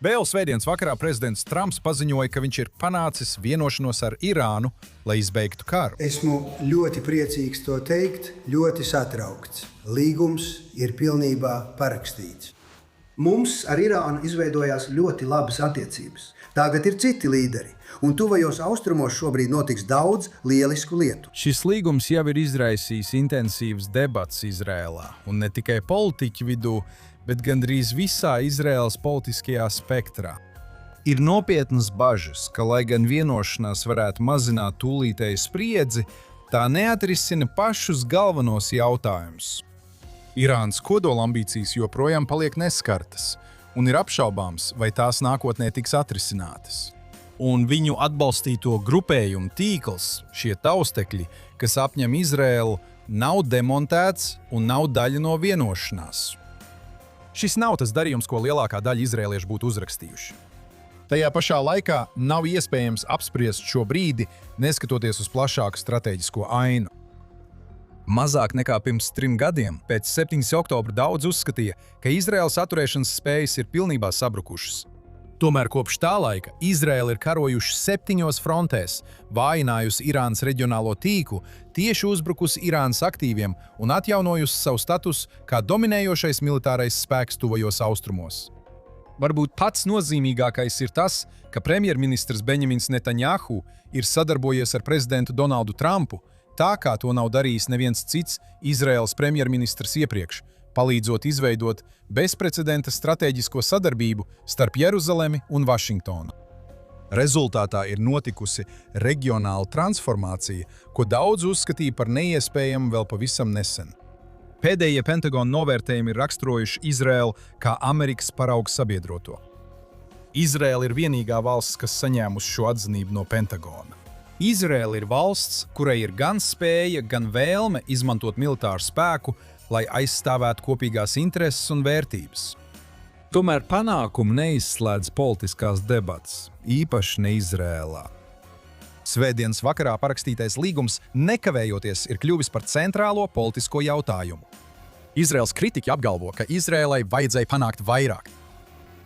Vēl svētdienas vakarā prezidents Trumps paziņoja, ka viņš ir panācis vienošanos ar Irānu, lai izbeigtu karu. Esmu ļoti priecīgs to teikt, ļoti satraukts. Līgums ir pilnībā parakstīts. Mums ar Irānu izveidojās ļoti labas attiecības. Tagad ir citi līderi, un tuvajos austrumos šobrīd notiks daudz lielisku lietu. Šis līgums jau ir izraisījis intensīvas debats Izrēlā, un ne tikai politiķu vidū, bet gandrīz visā Izraēlas politiskajā spektrā. Ir nopietnas bažas, ka, lai gan vienošanās varētu mazināt tūlītēju spriedzi, tā neatrisina pašus galvenos jautājumus. Irānas kodolambīcijas joprojām paliek neskartas, un ir apšaubāms, vai tās nākotnē tiks atrisinātas. Un viņu atbalstīto grupējumu tīkls, šie taustekļi, kas apņem Izraēlu, nav demontēts un nav daļa no vienošanās. Šis nav tas darījums, ko lielākā daļa izrēliešu būtu uzrakstījuši. Tajā pašā laikā nav iespējams apspriest šo brīdi, neskatoties uz plašāku stratēģisko ainu. Mazāk nekā pirms 3 gadiem, pēc 7. oktobra daudz uzskatīja, ka Izraēlas atturēšanas spējas ir pilnībā sabrukušas. Tomēr kopš tā laika Izraēla ir karojuši 7 frontēs, vājinājusi Irānas reģionālo tīklu, tieši uzbrukusi Irānas aktīviem un atjaunojusi savu statusu kā dominējošais militārais spēks tuvajos austrumos. Varbūt pats nozīmīgākais ir tas, ka premjerministrs Benjamins Netanjahu ir sadarbojies ar prezidentu Donaldu Trumpu, tā kā to nav darījis neviens cits Izraēlas premjerministrs iepriekš, palīdzot izveidot bezprecedenta stratēģisko sadarbību starp Jeruzalemi un Vašingtonu. Rezultātā ir notikusi reģionāla transformācija, ko daudz uzskatīja par neiespējamu vēl pavisam nesen. Pēdējie Pentagona novērtējumi ir raksturojuši Izraēlu kā Amerikas parauga sabiedroto. Izraēla ir vienīgā valsts, kas saņēmusi šo atzinību no Pentagona. Izraēla ir valsts, kurai ir gan spēja, gan vēlme izmantot militāru spēku, lai aizstāvētu kopīgās intereses un vērtības. Tomēr panākumu neizslēdz politiskās debates, īpaši ne Izrēlā. Svētdienas vakarā parakstītais līgums nekavējoties ir kļuvis par centrālo politisko jautājumu. Izraēlas kritiķi apgalvo, ka Izrēlai vajadzēja panākt vairāk.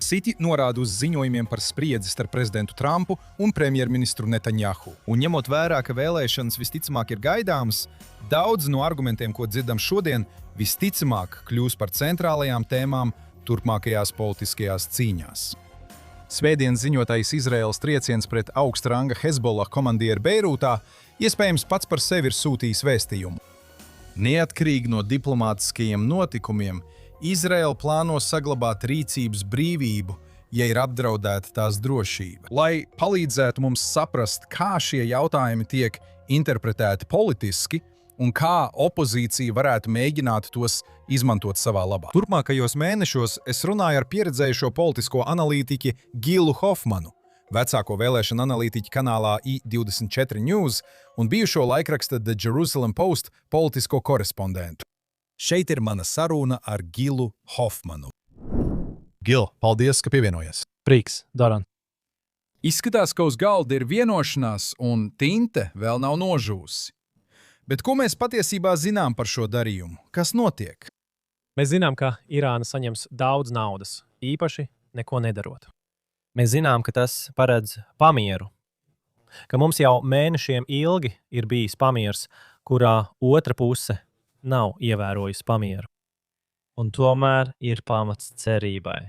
Citi norāda uz ziņojumiem par spriedzi starp prezidentu Trumpu un premjerministru Netanjahu. Un ņemot vērā, ka vēlēšanas visticamāk ir gaidāmas, daudz no argumentiem, ko dzirdam šodien, visticamāk kļūs par centrālajām tēmām turpmākajās politiskajās cīņās. Svētdien ziņotais Izraēlas trieciens pret augsta ranga Hezbollah komandieru Beirūtā iespējams pats par sevi ir sūtījis vēstījumu. Neatkarīgi no diplomātiskajiem notikumiem, Izraēla plāno saglabāt rīcības brīvību, ja ir apdraudēta tās drošība. Lai palīdzētu mums saprast, kā šie jautājumi tiek interpretēti politiski un kā opozīcija varētu mēģināt tos izmantot savā labā. Turpmākajos mēnešos es runāju ar pieredzējušo politisko analītiķi Gilu Hofmanu, vecāko vēlēšanu analītiķi kanālā I24 News un bijušo laikraksta The Jerusalem Post politisko korespondentu. Šeit ir mana saruna ar Gilu Hofmanu. Gil, paldies, ka pievienojies. Prieks, Doran. Izskatās, ka uz galda ir vienošanās un tinte vēl nav nožūsi. Bet ko mēs patiesībā zinām par šo darījumu? Kas notiek? Mēs zinām, ka Irāna saņems daudz naudas, īpaši neko nedarot. Mēs zinām, ka tas paredz pamieru, ka mums jau mēnešiem ilgi ir bijis pamiers, kurā otra puse nav ievērojusi pamieru. Un tomēr ir pamats cerībai.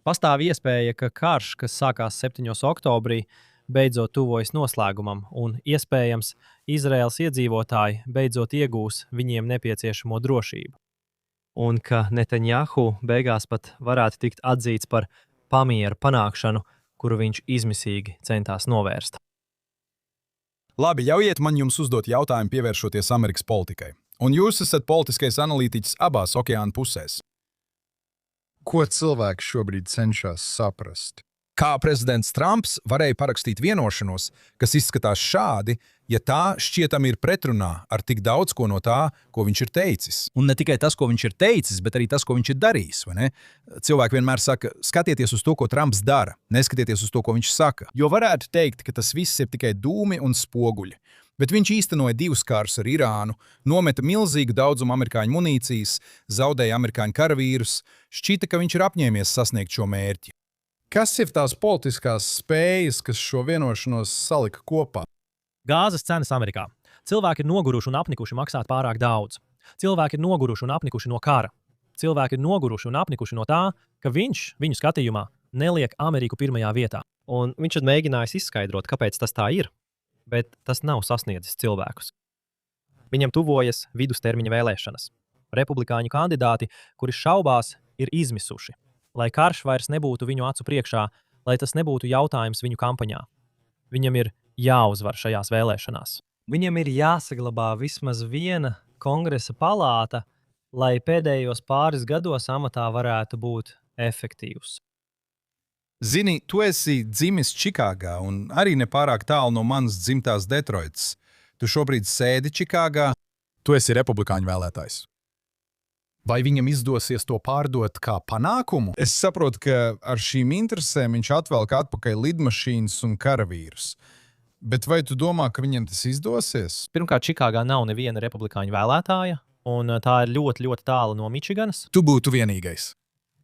Pastāv iespēja, ka karš, kas sākās 7. oktobrī, beidzot tuvojas noslēgumam, un iespējams Izraēlas iedzīvotāji beidzot iegūs viņiem nepieciešamo drošību. Un ka Netanjahu beigās pat varētu tikt atzīts par pamiera panākšanu, kuru viņš izmisīgi centās novērst. Labi, ļaujiet man jums uzdot jautājumu pievēršoties Amerikas politikai. Un jūs esat politiskais analītiķis abās okeāna pusēs. Ko cilvēki šobrīd cenšas saprast? Kā prezidents Trumps varēja parakstīt vienošanos, kas izskatās šādi, ja tā šķietam ir pretrunā ar tik daudz ko no tā, ko viņš ir teicis? Un ne tikai tas, ko viņš ir teicis, bet arī tas, ko viņš ir darījis, vai ne? Cilvēki vienmēr saka, skatieties uz to, ko Trumps dara, neskatieties uz to, ko viņš saka. Jo varētu teikt, ka tas viss ir tikai dūmi un spoguļi. Bet viņš īstenoja 2 kārus ar Irānu, nometa milzīgu daudzumu amerikāņu munīcijas, zaudēja amerikāņu karavīrus, šķita, ka viņš ir apņēmies sasniegt šo mērķi. Kas ir tās politiskās spējas, kas šo vienošanos salika kopā? Gāzes cenas Amerikā. Cilvēki ir noguruši un apnikuši maksāt pārāk daudz. Cilvēki ir noguruši un apnikuši no kara. Cilvēki ir noguruši un apnikuši no tā, ka viņš, viņu skatījumā, neliek Ameriku pirmajā vietā. Un viņš ir mēģinājis izskaidrot, kāpēc tas tā ir, bet tas nav sasniedzis cilvēkus. Viņam tuvojas vidustermiņa vēlēšanas. Republikāņu kandidāti, kuri šaubās, ir izmisuši, lai karš vairs nebūtu viņu acu priekšā, lai tas nebūtu jautājums viņu kampaņā. Viņam ir jāuzvar šajās vēlēšanās. Viņam ir jāsaglabā vismaz viena kongresa palāta, lai pēdējos pāris gados amatā varētu būt efektīvs. Zini, tu esi dzimis Čikāgā un arī nepārāk tālu no manas dzimtās Detroitas. Tu šobrīd sēdi Čikāgā. Tu esi republikāņu vēlētājs. Vai viņam izdosies to pārdot kā panākumu? Es saprotu, ka ar šīm interesēm viņš atvelk atpakaļ lidmašīnas un karavīrus. Bet vai tu domā, ka viņam tas izdosies? Pirmkārt, Čikāgā nav neviena republikāņu vēlētāja, un tā ir ļoti, ļoti tālu no Mičiganas. Tu būtu vienīgais.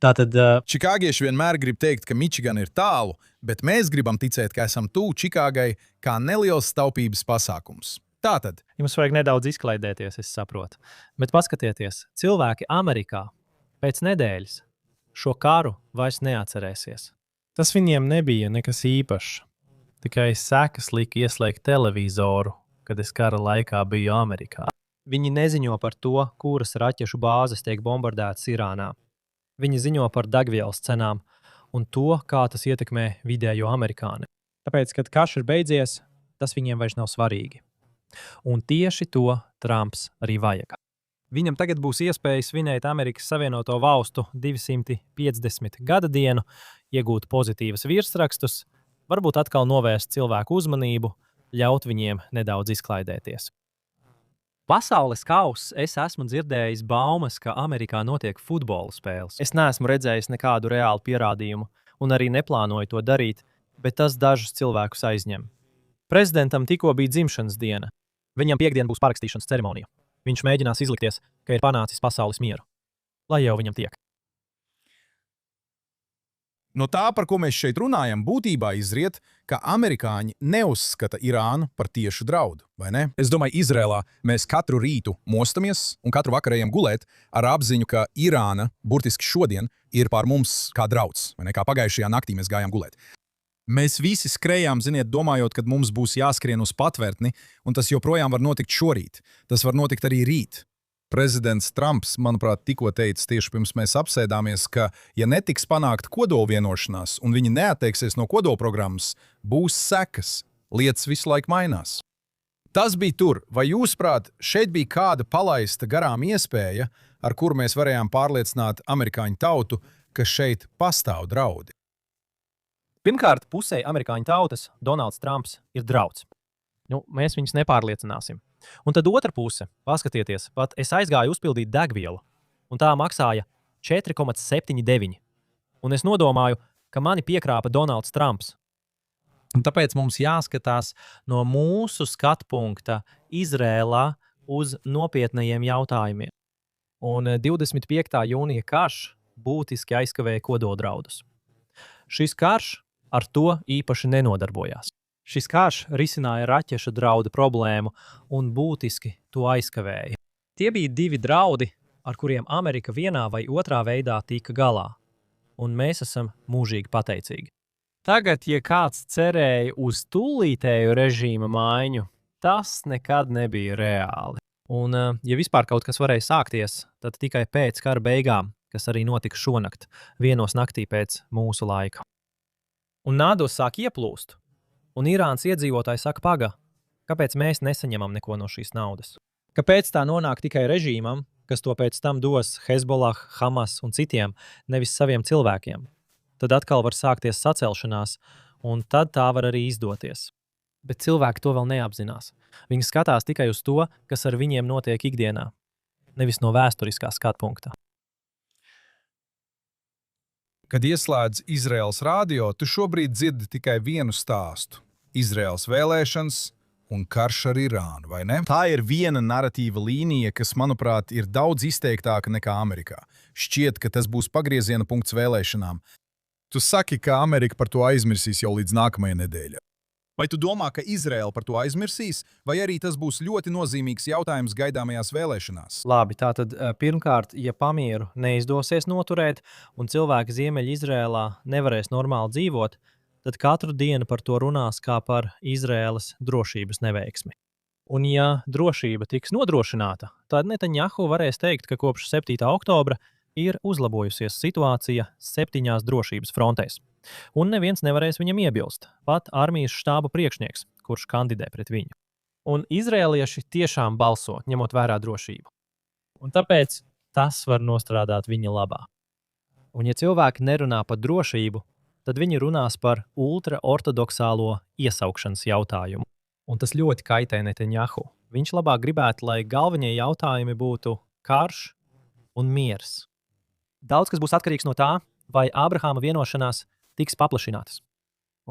Tātad Čikāgieši vienmēr grib teikt, ka Mičigana ir tālu, bet mēs gribam ticēt, ka esam tuvu Čikāgai kā neliels taupības pasākums. Tātad. Jums vajag nedaudz izklaidēties, es saprotu. Bet paskatieties, cilvēki Amerikā pēc nedēļas šo karu vairs neatcerēsies. Tas viņiem nebija nekas īpašs. Tikai sekas lika ieslēgt televizoru, kad es kara laikā biju Amerikā. Viņi neziņo par to, kuras raķešu bāzes tiek bombardētas Irānā. Viņi ziņo par degvielas cenām un to, kā tas ietekmē vidējo amerikāni. Tāpēc, kad karš ir beidzies, tas viņiem vairs nav svarīgi. Un tieši to Trumps arī vajag. Viņam tagad būs iespēja svinēt Amerikas Savienoto Valstu 250 gada dienu, iegūt pozitīvas virsrakstus, varbūt atkal novērst cilvēku uzmanību, ļaut viņiem nedaudz izklaidēties. Pasaules kauss es esmu dzirdējis baumas, ka Amerikā notiek futbola spēles. Es neesmu redzējis nekādu reālu pierādījumu un arī neplānoju to darīt, bet tas dažus cilvēkus aizņem. Prezidentam tikko bija dzimšanas diena. Viņam piekdien būs parakstīšanas ceremonija. Viņš mēģinās izlikties, ka ir panācis pasaules mieru. Lai jau viņam tiek. No tā, par ko mēs šeit runājam, būtībā izriet, ka amerikāņi neuzskata Irānu par tiešu draudu, vai ne? Es domāju, Izrēlā mēs katru rītu mostamies un katru vakaru ejam gulēt ar apziņu, ka Irāna burtiski šodien ir pār mums kā drauds, vai ne? Kā pagājušajā naktī mēs gājām gulēt. Mēs visi skrējām, ziniet, domājot, ka mums būs jāskrien uz patvērtni, un tas joprojām var notikt šorīt. Tas var notikt arī rīt. Prezidents Trumps, manuprāt, tikko teica tieši pirms mēs apsēdāmies, ka, ja netiks panākt kodolvienošanās un viņi neatteiksies no kodolprogrammas, būs sekas. Lietas visu laiku mainās. Tas bija tur. Vai jūs, prāt, šeit bija kāda palaista garām iespēja, ar kuru mēs varējām pārliecināt amerikāņu tautu, ka šeit pastāv draudi? Pirmkārt, pusē amerikāņu tautas Donalds Trumps ir drauds. Mēs viņus nepārliecināsim. Un tad otra puse, paskatieties, pat es aizgāju uzpildīt degvielu, un tā maksāja 4,79. Un es nodomāju, ka mani piekrāpa Donalds Trumps. Un tāpēc mums jāskatās no mūsu skatu punkta Izrēlā uz nopietnajiem jautājumiem. Un 25. jūnija karš būtiski aizkavēja kodoldraudus. Šis karš ar to īpaši nenodarbojās. Šis karš risināja raķešu draudu problēmu un būtiski to aizkavēja. Tie bija divi draudi, ar kuriem Amerika vienā vai otrā veidā tika galā, un mēs esam mūžīgi pateicīgi. Tagad, ja kāds cerēja uz tūlītēju režīma maiņu, tas nekad nebija reāli. Un, ja vispār kaut kas varēja sākties, tad tikai pēc kara beigām, kas arī notika šonakt, vienos naktī pēc mūsu laika. Un nādos sāk ieplūst. Un Irānas iedzīvotāji saka, paga, kāpēc mēs nesaņemam neko no šīs naudas? Kāpēc tā nonāk tikai režīmam, kas to pēc tam dos Hezbollah, Hamas un citiem, nevis saviem cilvēkiem? Tad atkal var sākties sacelšanās, un tad tā var arī izdoties. Bet cilvēki to vēl neapzinās. Viņi skatās tikai uz to, kas ar viņiem notiek ikdienā, nevis no vēsturiskā skatpunkta. Kad ieslēdz Izraels radio, tu šobrīd dzirdi tikai vienu stāstu – Izraels vēlēšanas un karš ar Irānu, vai ne? Tā ir viena naratīva līnija, kas, manuprāt, ir daudz izteiktāka nekā Amerikā. Šķiet, ka tas būs pagrieziena punkts vēlēšanām. Tu saki, ka Amerika par to aizmirsīs jau līdz nākamajai nedēļai. Vai tu domā, ka Izraela par to aizmirsīs, vai arī tas būs ļoti nozīmīgs jautājums gaidāmajās vēlēšanās? Labi, tātad pirmkārt, ja pamieru neizdosies noturēt un cilvēki Ziemeļizrēlā nevarēs normāli dzīvot, tad katru dienu par to runās kā par Izraēlas drošības neveiksmi. Un ja drošība tiks nodrošināta, tad Netanjahu varēs teikt, ka kopš 7. oktobra ir uzlabojusies situācija 7 drošības frontēs. Un neviens nevarēs viņam iebilst, pat armijas štāba priekšnieks, kurš kandidē pret viņu. Un izrēlieši tiešām balso, ņemot vērā drošību. Un tāpēc tas var nostrādāt viņa labā. Un ja cilvēki nerunā par drošību, tad viņi runās par ultraortodoksālo iesaukšanas jautājumu. Un tas ļoti kaitē Netanjahu. Viņš labāk gribētu, lai galvenie jautājumi būtu karš un miers. Daudz kas būs atkarīgs no tā, vai Ābrahāma vienošanās tiks paplašinātas.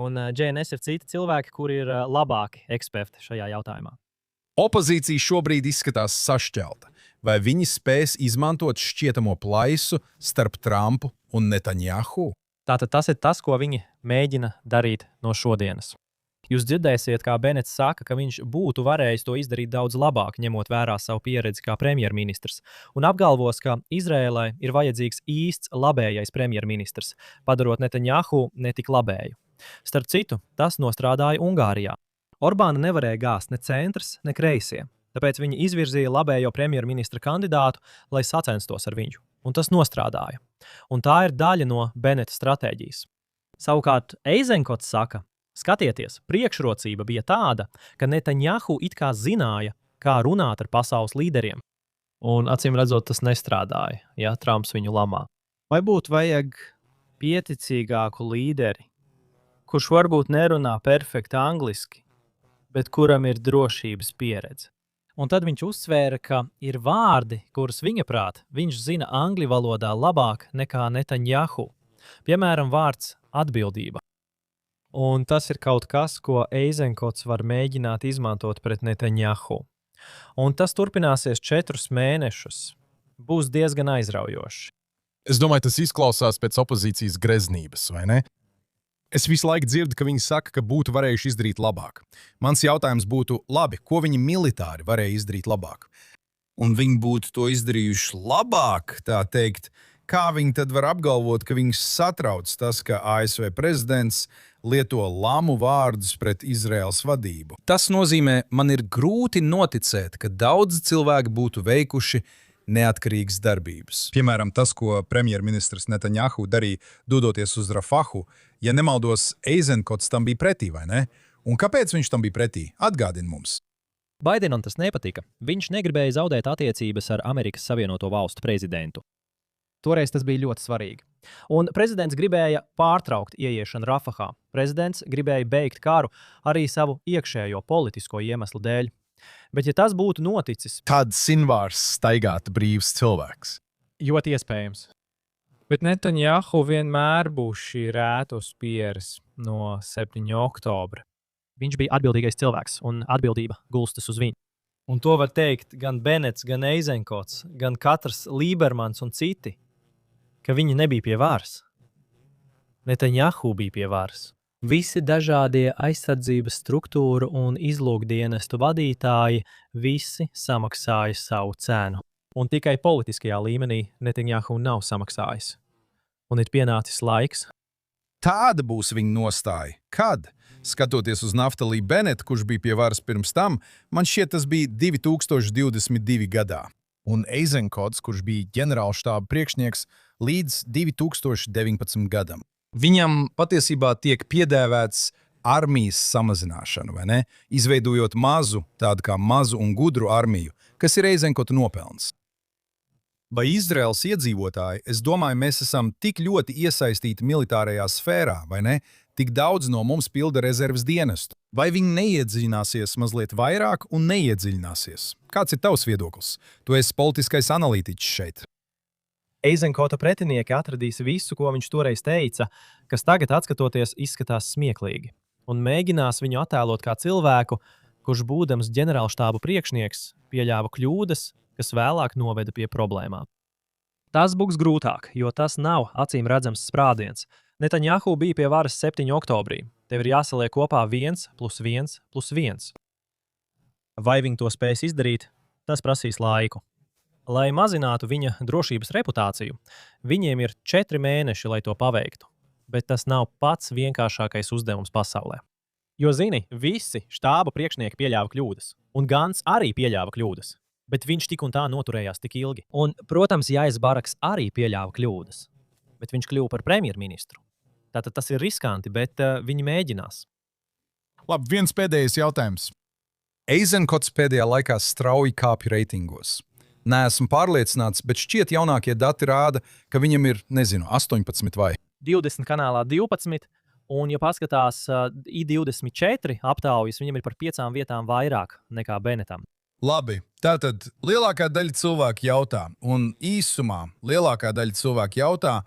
Un JNS ir citi cilvēki, kuri ir labāki eksperti šajā jautājumā. Opozīcija šobrīd izskatās sašķelta. Vai viņi spēs izmantot šķietamo plaisu starp Trumpu un Netanjahu? Tātad tas ir tas, ko viņi mēģina darīt no šodienas. Jūs dzirdēsiet, kā Benets saka, ka viņš būtu varējis to izdarīt daudz labāk, ņemot vērā savu pieredzi kā premjerministrs, un apgalvos, ka Izrēlai ir vajadzīgs īsts labējais premjerministrs, padarot Netanjahu netik labēju. Starp citu, tas nostrādāja Ungārijā. Orbāna nevarēja gāzt ne centrs, ne kreisie, tāpēc viņi izvirzīja labējo premjerministra kandidātu, lai sacenstos ar viņu, un tas nostrādāja. Un tā ir daļa no Beneta stratēģijas. Savukārt Eizenkots saka, skatieties, priekšrocība bija tāda, ka Netanjahu it kā zināja, kā runāt ar pasaules līderiem. Un acīm redzot, tas nestrādāja, ja Trumps viņu lamā. Vai būtu vajag pieticīgāku līderi, kurš varbūt nerunā perfekti angliski, bet kuram ir drošības pieredze? Un tad viņš uzsvēra, ka ir vārdi, kurus viņa prāt viņš zina angļu valodā labāk nekā Netanjahu. Piemēram, vārds atbildība. Un tas ir kaut kas, ko Eizenkots var mēģināt izmantot pret Netanjahu. Un tas turpināsies 4 mēnešus. Būs diezgan aizraujoši. Es domāju, tas izklausās pēc opozīcijas greznības, vai ne? Es visu laiku dzirdu, ka viņi saka, ka būtu varējuši izdarīt labāk. Mans jautājums būtu, labi, ko viņi militāri varēja izdarīt labāk? Un viņi būtu to izdarījuši labāk, tā teikt, kā viņi tad var apgalvot, ka viņus satrauc tas, ka ASV prezidents lieto lamu vārdus pret Izraēlas vadību. Tas nozīmē, man ir grūti noticēt, ka daudzi cilvēki būtu veikuši neatkarīgas darbības. Piemēram, tas, ko premjerministrs Netanjahu darīja dodoties uz Rafahu, ja nemaldos, Eizenkots tam bija pretī, vai ne? Un kāpēc viņš tam bija pretī? Atgādini mums. Baidenam tas nepatika. Viņš negribēja zaudēt attiecības ar Amerikas Savienoto Valstu prezidentu. Toreiz tas bija ļoti svarīgi. Un prezidents gribēja pārtraukt ieiešanu Rafahā. Prezidents gribēja beigt karu arī savu iekšējo politisko iemeslu dēļ. Bet ja tas būtu noticis, Tad Sinvārs staigātu brīvs cilvēks. ļoti iespējams. Bet Netanjahu vienmēr būs šī rētos pieres no 7. oktobra. Viņš bija atbildīgais cilvēks, un atbildība gulstas uz viņu. Un to var teikt gan Benets, gan Eizenkots, gan katrs Lībermans un citi, ka viņi nebija pie varas. Netanjahu bija pie varas. Visi dažādie aizsardzības struktūru un izlūkdienestu vadītāji visi samaksāja savu cenu. Un tikai politiskajā līmenī Netanjahu nav samaksājis. Un ir pienācis laiks. Tāda būs viņa nostāja. Kad? Skatoties uz Naftali Benetu, kurš bija pie varas pirms tam, man šķiet tas bija 2022. gadā. Un Eizenkots, kurš bija ģenerālštāba priekšnieks līdz 2019. gadam. Viņam patiesībā tiek piedēvēts armijas samazināšana, vai ne? Izveidojot tādu kā mazu un gudru armiju, kas ir Eizenkota nopelns. Vai Izraels iedzīvotāji, es domāju, mēs esam tik ļoti iesaistīti militārajā sfērā, vai ne? Tik daudz no mums pilda rezerves dienestu. Vai viņi neiedziļināsies mazliet vairāk un neiedziļināsies? Kāds ir tavs viedoklis? Tu esi politiskais analītiķis šeit. Eizenkota pretinieki atradīs visu, ko viņš toreiz teica, kas tagad atskatoties izskatās smieklīgi, un mēģinās viņu attēlot kā cilvēku, kurš būdams ģenerālštābu priekšnieks pieļāva kļūdas, kas vēlāk noveda pie problēmām. Tas būs grūtāk, jo tas nav acīm redzams sprādziens. Netanjahu bija pie varas 7. oktobrī. Tev ir jāsaliek kopā 1 + 1 + 1. Vai viņi to spēs izdarīt, tas prasīs laiku. Lai mazinātu viņa drošības reputāciju, viņiem ir 4 mēneši, lai to paveiktu. Bet tas nav pats vienkāršākais uzdevums pasaulē. Jo, zini, visi štāba priekšnieki pieļāva kļūdas, un Gants arī pieļāva kļūdas, bet viņš tik un tā noturējās tik ilgi. Un, protams, Jais Baraks arī pieļāva kļūdas, bet viņš kļuva par premjerministru. Tātad tas ir riskanti, bet viņi mēģinās. Labi, viens pēdējais jautājums. Eizenkots pēdējā laikā strauji kāpj reitingos. Neesmu pārliecināts, bet šķiet jaunākie dati rāda, ka viņam ir, 18 vai 20 kanālā 12, un, ja paskatās I24 aptaujas, viņam ir par 5 vietām vairāk nekā Benetam. Labi, tātad lielākā daļa cilvēku jautā, un īsumā lielākā daļa cilvēku jautā,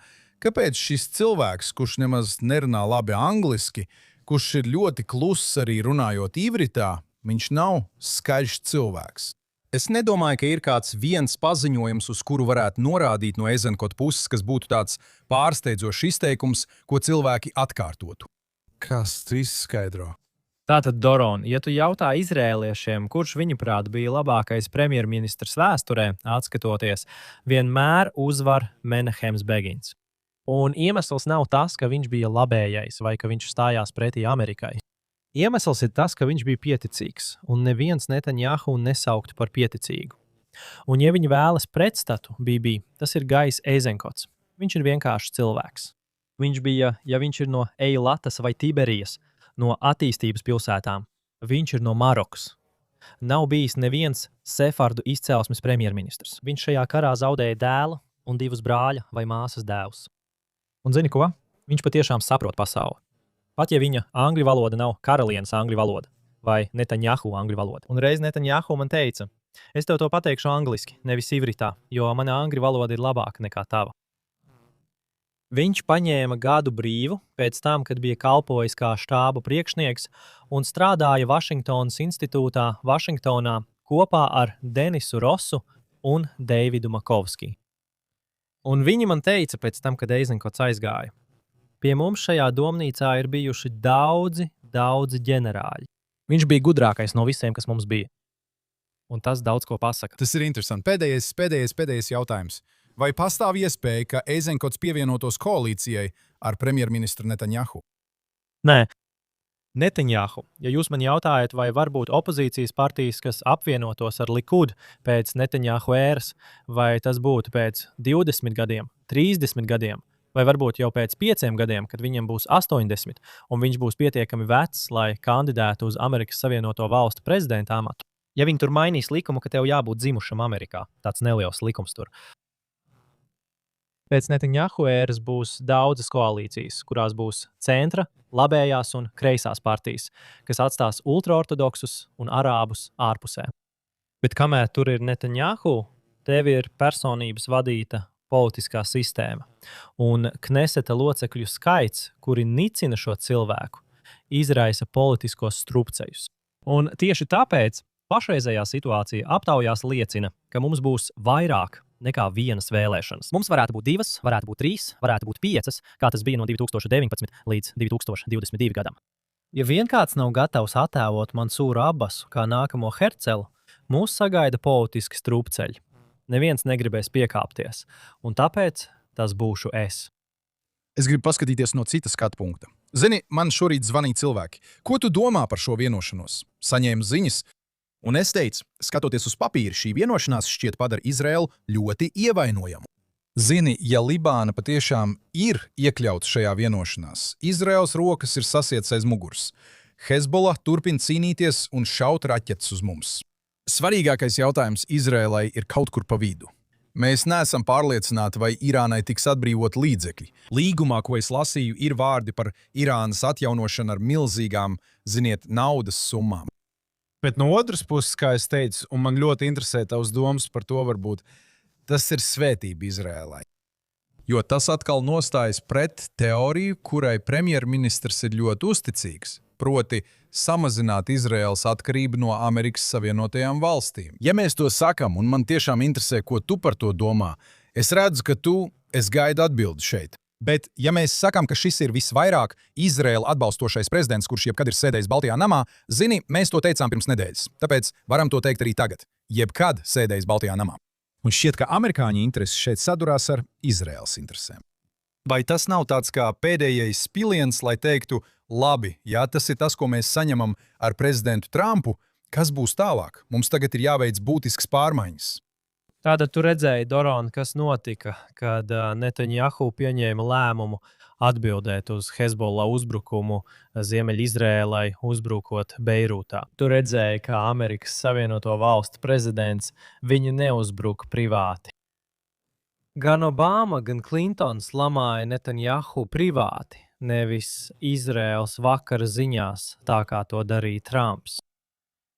kāpēc šis cilvēks, kurš nemaz nerunā labi angliski, kurš ir ļoti kluss arī runājot ivritā, viņš nav skaļš cilvēks. Es nedomāju, ka ir kāds viens paziņojums, uz kuru varētu norādīt no Eizenkota puses, kas būtu tāds pārsteidzošs izteikums, ko cilvēki atkārtotu. Kas tu izskaidro? Tātad, Doron, ja tu jautā izrēliešiem, kurš viņuprāt bija labākais premjerministrs vēsturē, atskatoties, vienmēr uzvar Menahems Begins. Un iemesls nav tas, ka viņš bija labējais vai ka viņš stājās pretī Amerikai. Iemesls ir tas, ka viņš bija pieticīgs, un neviens Netanjahu nesauktu par pieticīgu. Un, ja viņi vēlas pretstatu BB, tas ir Gais Eizenkots. Viņš ir vienkāršs cilvēks. Viņš bija, ja viņš ir no Eilatas vai Tiberijas, no attīstības pilsētām, viņš ir no Marokas. Nav bijis neviens sefardu izcelsmes premjerministrs. Viņš šajā karā zaudēja dēlu un 2 brāļa vai māsas dēlus. Un zini ko? Viņš patiešām saprot pasauli. Pat ja viņa angļu valoda nav karalienes angļu valoda vai Netanjahu angļu valoda. Un reiz Netanjahu man teica, es tev to pateikšu angliski, nevis ivritā, jo mana angļu valoda ir labāka nekā tava. Viņš paņēma gadu brīvu pēc tam, kad bija kalpojis kā štāba priekšnieks un strādāja Vašingtonas institūtā Vašingtonā kopā ar Denisu Rosu un Deividu Makovski. Un viņi man teica pēc tam, kad Eizenkots aizgāja. Pie mums šajā domnīcā ir bijuši daudzi ģenerāļi. Viņš bija gudrākais no visiem, kas mums bija. Un tas daudz ko pasaka. Tas ir interesanti. Pēdējais jautājums. Vai pastāv iespēja, ka Eizenkots pievienotos koalīcijai ar premjerministru Netanjahu? Nē. Netanjahu, ja jūs man jautājat, vai varbūt opozīcijas partijas, kas apvienotos ar Likud pēc Netanjahu ēras, vai tas būtu pēc 20 gadiem, 30 gadiem, vai varbūt jau pēc 5 gadiem, kad viņam būs 80, un viņš būs pietiekami vecs, lai kandidētu uz Amerikas Savienoto Valstu prezidenta amatu. Ja viņi tur mainīs likumu, ka tev jābūt dzimušam Amerikā, tāds neliels likums tur. Pēc Netanjahu ēras būs daudzas koalīcijas, kurās būs centra, labējās un kreisās partijas, kas atstās ultraortodoksus un arābus ārpusē. Bet kamēr tur ir Netanjahu, tev ir personības vadīta politiskā sistēma. Un Kneseta locekļu skaits, kuri nicina šo cilvēku, izraisa politiskos strupceļus. Un tieši tāpēc pašreizējā situācija aptaujās liecina, ka mums būs vairāk nekā vienas vēlēšanas. Mums varētu būt 2, varētu būt 3, varētu būt 5, kā tas bija no 2019 līdz 2022 gadam. Ja vien kāds nav gatavs attēlot Mansūru Abbasu kā nākamo Hercelu, mūs sagaida politiski strupceļi. Neviens negribēs piekāpties, un tāpēc tas būšu es. Es gribu paskatīties no cita skatu punkta. Zini, man šorīt zvanīja cilvēki. Ko tu domā par šo vienošanos? Saņēmu ziņas, un es teicu, skatoties uz papīra, šī vienošanās šķiet padara Izraelu ļoti ievainojamu. Zini, ja Libāna patiešām ir iekļauta šajā vienošanās, Izraels rokas ir sasietas aiz muguras. Hezbollah turpina cīnīties un šaut raķetes uz mums. Svarīgākais jautājums Izrēlai ir kaut kur pa vidu. Mēs neesam pārliecināti, vai Irānai tiks atbrīvot līdzekļi. Līgumā, ko es lasīju, ir vārdi par Irānas atjaunošanu ar milzīgām, naudas summām. Bet no otras puses, kā es teicu, un man ļoti interesē tavs domas par to varbūt, tas ir svētība Izrēlai. Jo tas atkal nostājas pret teoriju, kurai premjerministrs ir ļoti uzticīgs, proti samazināt Izraēlas atkarību no Amerikas Savienotajām valstīm. Ja mēs to sakam, un man tiešām interesē, ko tu par to domā, es redzu, ka es gaidu atbildi šeit. Bet, ja mēs sakām, ka šis ir visvairāk Izraēla atbalstošais prezidents, kurš jebkad ir sēdējis Baltijā namā, zini, mēs to teicām pirms nedēļas. Tāpēc varam to teikt arī tagad. Jebkad sēdējis Baltijā namā. Un šķiet, ka amerikāņu intereses šeit sadurās ar Izraēlas interesēm. Vai tas nav tāds kā pēdējais spiliens, lai teiktu, labi, ja tas ir tas, ko mēs saņemam ar prezidentu Trumpu, kas būs tālāk? Mums tagad ir jāveic būtisks pārmaiņas. Tātad tu redzēji, Doron, kas notika, kad Netanjahu pieņēma lēmumu atbildēt uz Hezbollah uzbrukumu Ziemeļizrēlai, uzbrukot Beirūtā. Tu redzēji, kā Amerikas Savienoto Valstu prezidents viņu neuzbruka privāti. Gan Obama, gan Klintons lamāja Netanjahu privāti, nevis Izraēlas vakara ziņās, tā kā to darīja Trumps.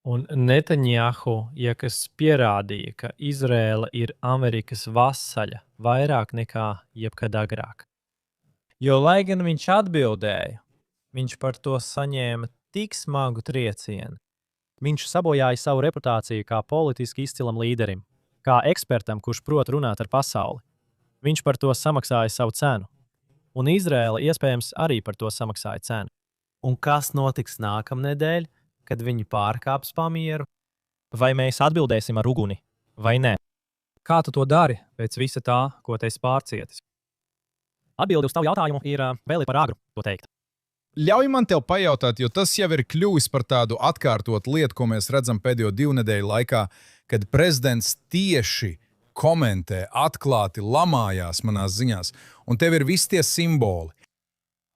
Un Netanjahu, ja kas pierādīja, ka Izraēla ir Amerikas vasaļa vairāk nekā jebkad agrāk. Jo, lai gan viņš atbildēja, viņš par to saņēma tik smagu triecienu. Viņš sabojāja savu reputāciju kā politiski izcilam līderim, kā ekspertam, kurš prot runāt ar pasauli. Viņš par to samaksāja savu cenu. Un Izraēla iespējams arī par to samaksāja cenu. Un kas notiks nākamnedēļ? Kad viņi pārkāps pamieru, vai mēs atbildēsim ar uguni, vai nē? Kā tu to dari pēc visa tā, ko tu esi pārcietis? Atbilde uz tavu jautājumu ir vēl par agru to teikt. Ļauj man tev pajautāt, jo tas jau ir kļuvis par tādu atkārtotu lietu, ko mēs redzam pēdējo 2 nedēļu laikā, kad prezidents tieši komentē, atklāti lamājās manās ziņās, un tev ir visi tie simboli.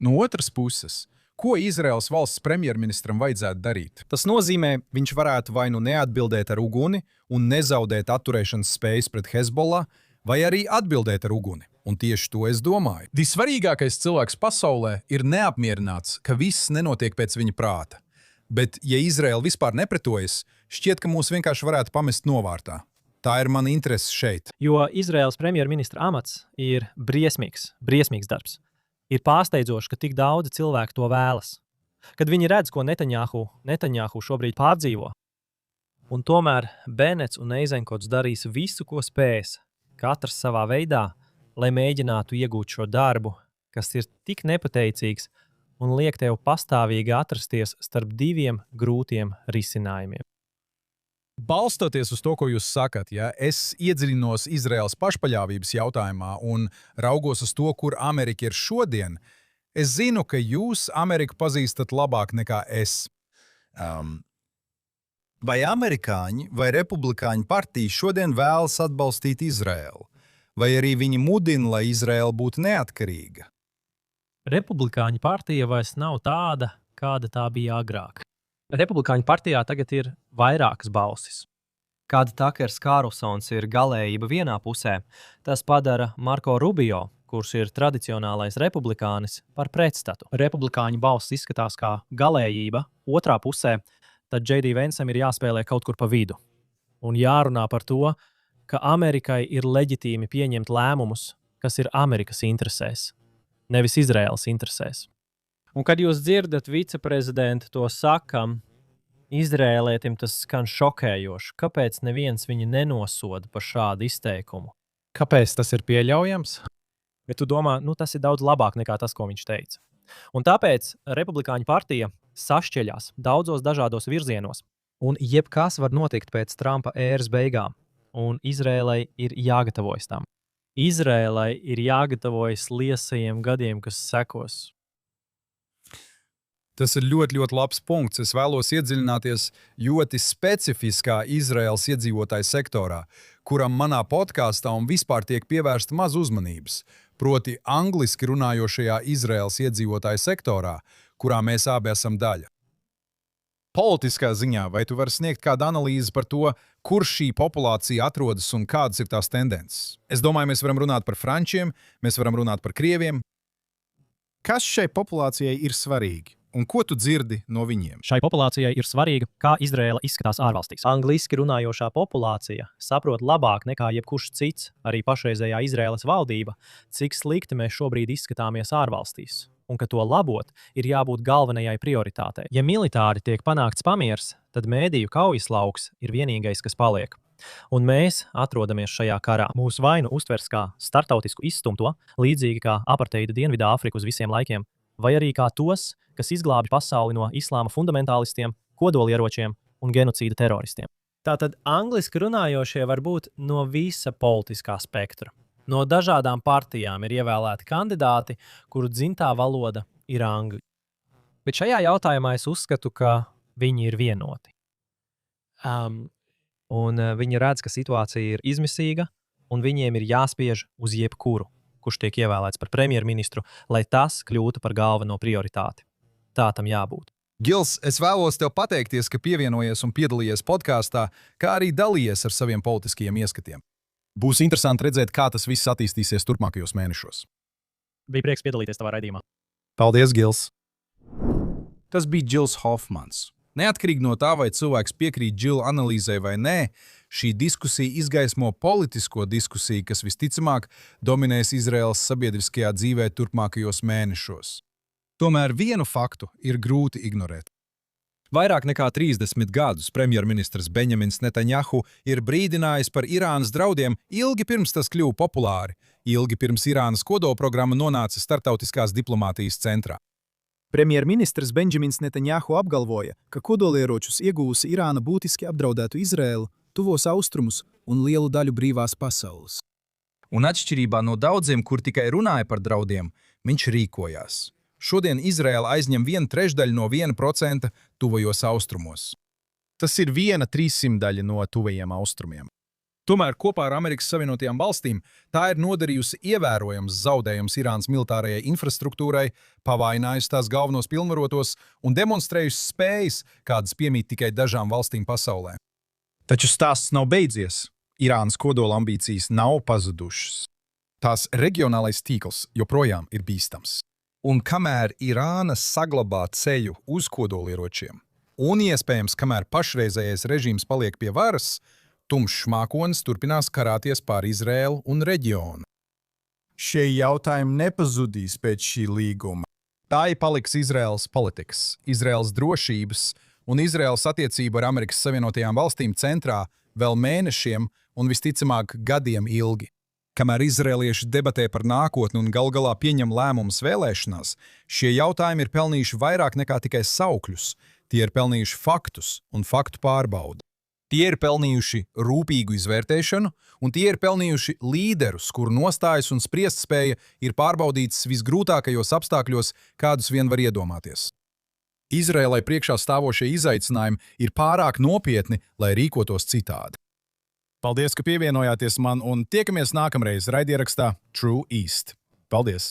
No otras puses, ko Izraēlas valsts premjerministram vajadzētu darīt? Tas nozīmē, viņš varētu vai nu neatbildēt ar uguni un nezaudēt atturēšanas spējas pret Hezbollah, vai arī atbildēt ar uguni. Un tieši to es domāju. Visvarīgākais cilvēks pasaulē ir neapmierināts, ka viss nenotiek pēc viņa prāta. Bet, ja Izraēla vispār nepretojas, šķiet, ka mūs vienkārši varētu pamest novārtā. Tā ir mana interese šeit. Jo Izraēlas premjerministra amats ir briesmīgs darbs. Ir pārsteidzoši, ka tik daudzi cilvēki to vēlas. Kad viņi redz, ko Netanjahu šobrīd pārdzīvo. Un tomēr Benets un Eizenkots darīs visu, ko spēs, katrs savā veidā, lai mēģinātu iegūt šo darbu, kas ir tik nepateicīgs un liek tev pastāvīgi atrasties starp 2 grūtiem risinājumiem. Balstoties uz to, ko jūs sakat, ja, es iedziļinos Izraēlas pašpaļāvības jautājumā un raugos uz to, kur Amerika ir šodien, es zinu, ka jūs Ameriku pazīstat labāk nekā es. Vai amerikāņi vai republikāņu partija šodien vēlas atbalstīt Izraēlu? Vai arī viņi mudina, lai Izraēla būtu neatkarīga? Republikāņu partija vairs nav tāda, kāda tā bija agrāk. Republikāņu partijā tagad ir vairākas balsis. Kad Takers Karlsons ir galējība vienā pusē, tas padara Marko Rubio, kurš ir tradicionālais republikānis, par pretstatu. Republikāņu balss izskatās kā galējība otrā pusē, tad J.D. Vancem ir jāspēlē kaut kur pa vidu. Un jārunā par to, ka Amerikai ir leģitīmi pieņemt lēmumus, kas ir Amerikas interesēs, nevis Izraēlas interesēs. Un kad jūs dzirdat viceprezidentu to sakam, Izraēlietim tas skan šokējoši. Kāpēc neviens viņu nenosoda par šādu izteikumu? Kāpēc tas ir pieļaujams? Bet tu domā, tas ir daudz labāk nekā tas, ko viņš teica. Un tāpēc Republikāņu partija sašķeļās daudzos dažādos virzienos. Un jebkas var notikt pēc Trumpa ēras beigām. Un Izraēlai ir jāgatavojas tam. Izraēlai ir jāgatavojas liesajiem gadiem, kas sekos. Tas ir ļoti, ļoti labs punkts. Es vēlos iedziļināties ļoti specifiskā Izraēlas iedzīvotāju sektorā, kuram manā podkāstā un vispār tiek pievērsta maz uzmanības, proti angliski runājošajā Izraēlas iedzīvotāju sektorā, kurā mēs abi esam daļa. Politiskā ziņā, vai tu vari sniegt kādu analīzi par to, kur šī populācija atrodas un kādas ir tās tendences? Es domāju, mēs varam runāt par frančiem, mēs varam runāt par krieviem. Kas šai populācijai ir svarīgi? Un ko tu dzirdi no viņiem? Šai populācijai ir svarīga, kā Izraēla izskatās ārvalstīs. Angliski runājošā populācija saprot labāk nekā jebkurš cits, arī pašreizējā Izraēlas valdība, cik slikti mēs šobrīd izskatāmies ārvalstīs, un ka to labot ir jābūt galvenajai prioritātei. Ja militāri tiek panākts pamiers, tad mēdīju kaujas lauks ir vienīgais, kas paliek. Un mēs atrodamies šajā karā. Mūsu vainu uztvers kā startautisku izstumto, līdzīgi kā aparteida Dienvidāfriku uz visiem laikiem, vai arī kā tos, kas izglābi pasauli no islāma fundamentālistiem, kodolieročiem un genocīda teroristiem. Tātad angliski runājošie var būt no visa politiskā spektra. No dažādām partijām ir ievēlēti kandidāti, kuru dzimtā valoda ir angļu. Bet šajā jautājumā es uzskatu, ka viņi ir vienoti. Un viņi redz, ka situācija ir izmisīga, un viņiem ir jāspiež uz jebkuru, kurš tiek ievēlēts par premjerministru, lai tas kļūtu par galveno prioritāti. Tā tam jābūt. Gils, es vēlos tev pateikties, ka pievienojies un piedalījies podkāstā, kā arī dalījies ar saviem politiskajiem ieskatiem. Būs interesanti redzēt, kā tas viss attīstīsies turpmākajos mēnešos. Bija prieks piedalīties tavā raidījumā. Paldies, Gils! Tas bija Džils Hofmans. Neatkarīgi no tā, vai cilvēks piekrīt Džila analīzē vai nē, šī diskusija izgaismo politisko diskusiju, kas visticamāk dominēs Izraēlas sabiedriskajā dzīvē turpmākajos mēnešos. Tomēr vienu faktu ir grūti ignorēt. Vairāk nekā 30 gadus premjerministrs Benjamins Netanjahu ir brīdinājis par Irānas draudiem ilgi pirms tas kļuva populāri, ilgi pirms Irānas kodolprogramma nonāca starptautiskās diplomātijas centrā. Premjerministrs Benjamins Netanjahu apgalvoja, ka kodolieročus iegūsi Irāna būtiski apdraudētu Izraēlu, tuvos austrumus un lielu daļu brīvās pasaules. Un atšķirībā no daudziem, kur tikai runāja par draudiem, viņš rīkojās. Šodien Izraēla aizņem 1/3 no 1% tuvajos austrumos. Tas ir 1/300 no tuvajiem austrumiem. Tomēr kopā ar Amerikas Savienotajām valstīm tā ir nodarījusi ievērojams zaudējums Irānas militārajai infrastruktūrai, pavājinājusi tās galvenos pilnvarotos un demonstrējusi spējas, kādas piemīt tikai dažām valstīm pasaulē. Taču stāsts nav beidzies. Irānas kodola ambīcijas nav pazudušas. Tās reģionālais tīkls joprojām ir bīstams. Un kamēr Irāna saglabā ceļu uz kodolieročiem, un iespējams, kamēr pašreizējais režīms paliek pie varas, tumšs mākonis turpinās karāties pār Izraēlu un reģionu. Šie jautājumi nepazudīs pēc šī līguma. Tā ir paliks Izraēlas politikas, Izraēlas drošības un Izraēlas attiecību ar Amerikas Savienotajām valstīm centrā vēl mēnešiem un visticamāk gadiem ilgi. Kamēr izraēlieši debatē par nākotni un gal galā pieņem lēmumus vēlēšanās, šie jautājumi ir pelnījuši vairāk nekā tikai saukļus. Tie ir pelnījuši faktus un faktu pārbaudi. Tie ir pelnījuši rūpīgu izvērtēšanu, un tie ir pelnījuši līderus, kuru nostājas un spriestspēja ir pārbaudītas visgrūtākajos apstākļos, kādus vien var iedomāties. Izraēlai priekšā stāvošie izaicinājumi ir pārāk nopietni, lai rīkotos citādi. Paldies, ka pievienojāties man, un tiekamies nākamreiz raidierakstā True East. Paldies!